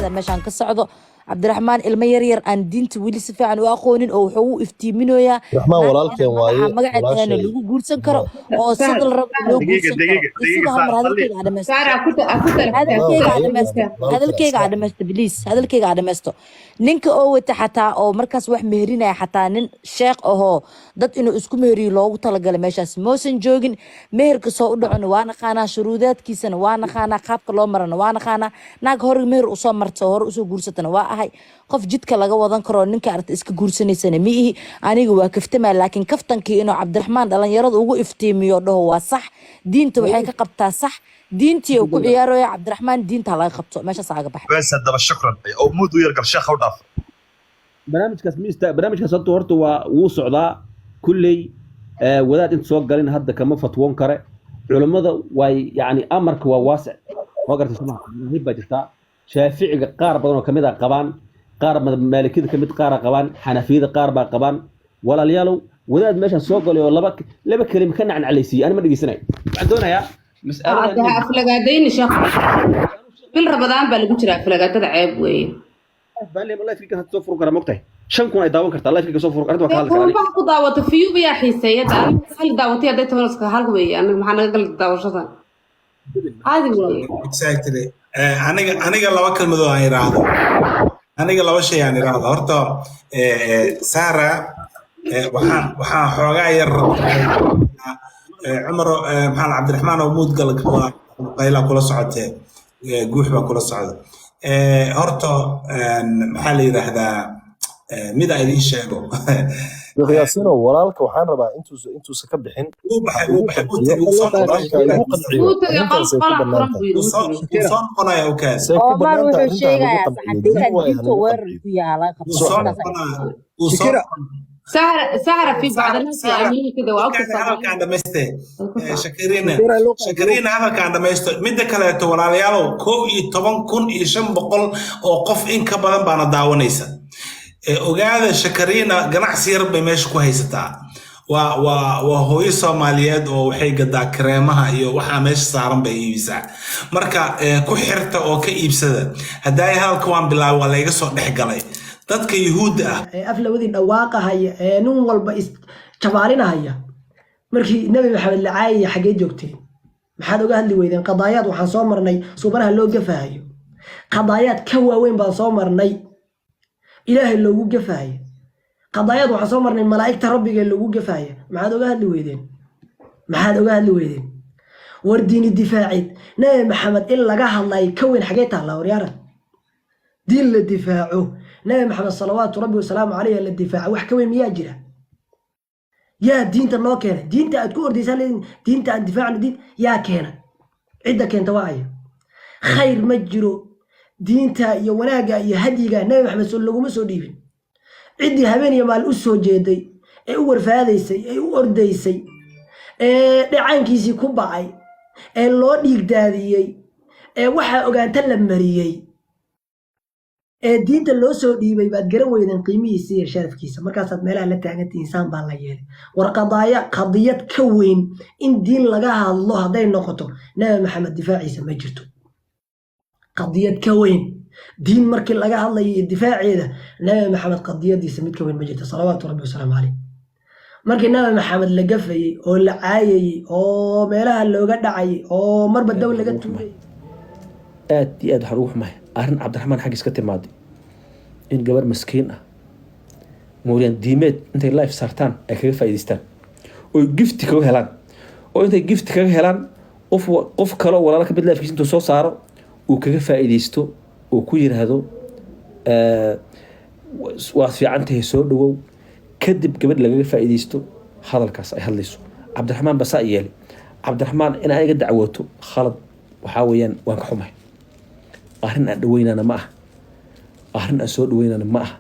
مشان كسعده عبد الرحمن الميرير أن دينت ويلي سفيعن وأخونين أو حقوق افتيمينويا الرحمن والالكين واي مقعد ولا أنا شيء لو جورسن كرو أو سهل صدر الرب لو دقيقة جورسن كرو يسيبها هم هذا الكيك على مست سارة أكوت هذا والله الكيك وحي على مست هذا الكيك على مست بليس هذا الكيك على مستو نينك أو حتى أو مركز واحد مهرينا حتى نين شيخ أو ضد إنه اسكو مهري لو طلق لمشاس موسن جوجن مهر كسو دعنا وانا خانا شروطات كيسن وانا خانا قابك لو مرنا وانا خانا naag hor meer u soo marto hor u soo guursatana waa ahay qof jidka laga wadan karo ninka aragta iska guursanaysan miihi aniga waa kaftama laakiin kaftankii inuu Cabdiraxmaan dhalinyarada ugu iftiimiyo dhaho waa sax diinta waxay ka qabtaa sax diintii uu ku ciyaarayo Cabdiraxmaan diinta laga qabto meesha saaga baxay بس هذا شكرا او مود ويرقل شيخ وداف barnaamijkaas horta waa wuu socdaa kulley wadaad inta soo galin hadda kama fatwoon kare culimada way yani amarka waa waasic ma gartay samaha hibba jirta shaafiiciga qaar badan oo kamid ah qabaan qaar maalikida kamid qaar qabaan xanafiyada qaar baa qabaan walaalayaal wadaad meesha soo galay oo laba kelimo ka nacn calaysiin ana ma dhigisanay waxaan doonayaa mas'alada aflagaadayn sheekh bil rabadaan baa lagu jiraa aflagaadada ceeb weeye baan leeyahay live ka soo furo kara mogtahay 5 kun ay daawan kartaa live ka soo furo kartaa waa kala waxaan ku daawato fiyu biya xiiseeyada hal daawatay haday tobaska hal weeye aniga maxaa naga gal daawashada caadi weeye exactly aniga laba kalmadoo aan iraahdo aniga laba shay aan iraahdo horta Sara waxaan xoogaa yar Umar maxaan Cabdiraxmaan oo muud gal qayla kula socotay guux baa kula socda horta maxaa la yiraahdaa mid ay idin sheego yaasino walaalka waxaan rabaa intuu ka bixin uu baxay soo noqonaya oo kaas Omar wuxuu sheegayaa saxantiga diinta weerar ku yaala qabto سهرة في بعض الناس يعملوا كده وأكثر هذا كان دمسته شكرين هذا كان دمسته مدة كلا تورا ليالو كو طبعا كون يشم بقول أو قف إن كبرن بنا داونيسا وقاعد شكرين جناح سير بمش كويستا وهو يسوماليات وحي قد كريمها iyo waxa meesha saaran bay iibisa marka ku xirta oo ka iibsada haday halka waan bilaw waa la iga soo dhaxgalay dadka yahuud ah aflawadii dhawaaqahaya nin walba is jabaalinahaya markii nabi maxamed la caayay xagee joogteen maxaad uga hadli weydeen qadaayad waxaan soo marnay subanaha loo gafahayo qadaayad ka waaweyn baan soo marnay ilaahay loogu gafahayo qadaayad waxaan soo marnay malaa'ikta rabbiga loogu gafahayo maxaad uga hadli weydeen war diini difaacid nabi maxamed in laga hadlay ka weyn xagee taala waryaara diin la difaaco nabi maxamed salawaatu rabbi wasalaamu calayhi la difaaco wax ka weyn miyaa jira yaa diinta noo keena diinta aad ku ordaysaa diinta aan difaacno diin yaa keena cidda keenta waa aya khayr ma jiro diinta iyo wanaagga iyo hadiga nabi maxamed soo laguma soo dhiibin ciddii habeen iyo maal u soo jeeday ee u warfaadaysay ee u ordaysay ee dhacaankiisii ku bacay ee loo dhiig daadiyey ee waxaa ogaanta la mariyey ee diinta loo soo dhiibay baad garan weydeen qiimihiisa iyo sharafkiisa markaasaad meelaha la taagantii insaan baa la yeelay war qadiyad ka weyn in diin laga hadlo hadday noqoto nabi maxamed difaaciisa ma jirto qadiyad ka weyn diin markii laga hadlayo iyo difaaceeda nabi maxamed qadiyadiisa mid ka weyn ma jirto salawaatu rabbi wasalaamu calayh markii nabi maxamed la gafayey oo la caayayey oo meelaha looga dhacayay oo marba daw laga tuurayay aad iyo aad waxaan ugu xumahay arrin Cabdiraxmaan xaggiis ka timaaday in gabar maskiin ah mooyaan diimeed intay live saartaan ay kaga faa'iideystaan oo gift kaga helaan oo intay gift kaga helaan qof kale walaal ka mid live-kiisa intuu soo saaro uu kaga faa'iideysto oo ku yiraahdo waa fiican tahay soo dhawow kadib gabadh laga faa'iideysto hadalkaas ay hadlayso Cabdiraxmaan basa yeeli Cabdiraxmaan in ay ga dacwooto khalad waxa weeyaan waan ka xumahay arrin aan dhaweynana ma aha arrin aan soo dhaweynana ma aha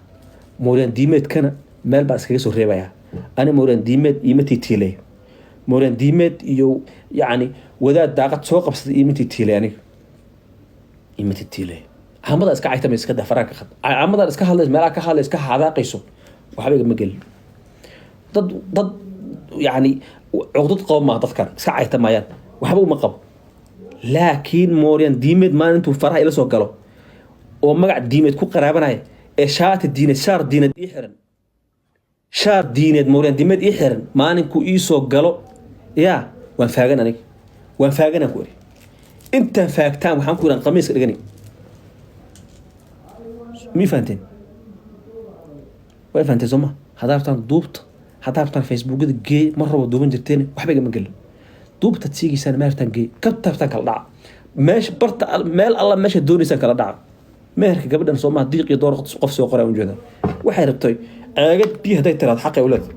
moolaan diimeedkana meel baa iskaga soo reebayaa ani moolaan diimeed iima tiitiilay moolaan diimeed iyo yacni wadaad daaqad soo qabsada iima tiitiilay aniga iima tiitiilay caamada iska caytama iska dafaraanka khad caamadan iska hadlays meelaha ka hadlays ka xadaaqayso waxba igama gelin dad yacni cuqdad qabo maa dadkan iska caytamayaan waxba uma qabo laakiin mooryan diimeed maalintuu faraha ila soo galo oo magac diimeed ku qaraabanaya ee shaati diineed shaar diineed ii xiran shaar diineed mooryan diimeed ii xiran maalinku ii soo galo yaa waan faagan aniga waan faaganaan ku eri intaan faagtaan waxaan ku iran qamiiska dhigani mii fahanteen way fahanteen sooma haddaa rabtaan duubta haddaa rabtaan facebookada geey mar rabo duuban jirteen waxba igama gelin duubtaad siigaysaan ma rabtaan geey kabta rabtaan kala dhaca meesha barta meel alla meesha doonaysaan kala dhaca meherka gabadhan soomaa diiq iyo door qof soo qoray ujeeda waxay rabtay ceegad biyo hadday tiraado xaq ay u leedahay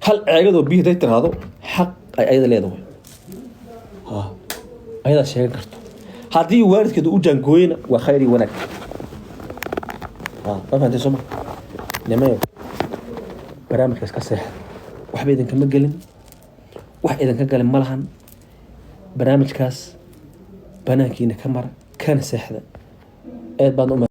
hal ceegadoo biyo hadday tiraado xaq ay ayada leedahay ayadaa sheegan karto haddii waalidkeedu u jaangooyena waa khayr iyo wanaag waa fahanteen sooma nimayo barnaamijkaas ka seexa waxba idinkama gelin wax idinka galin ma lahan barnaamijkaas banaankiina ka mara kana seexda aad baan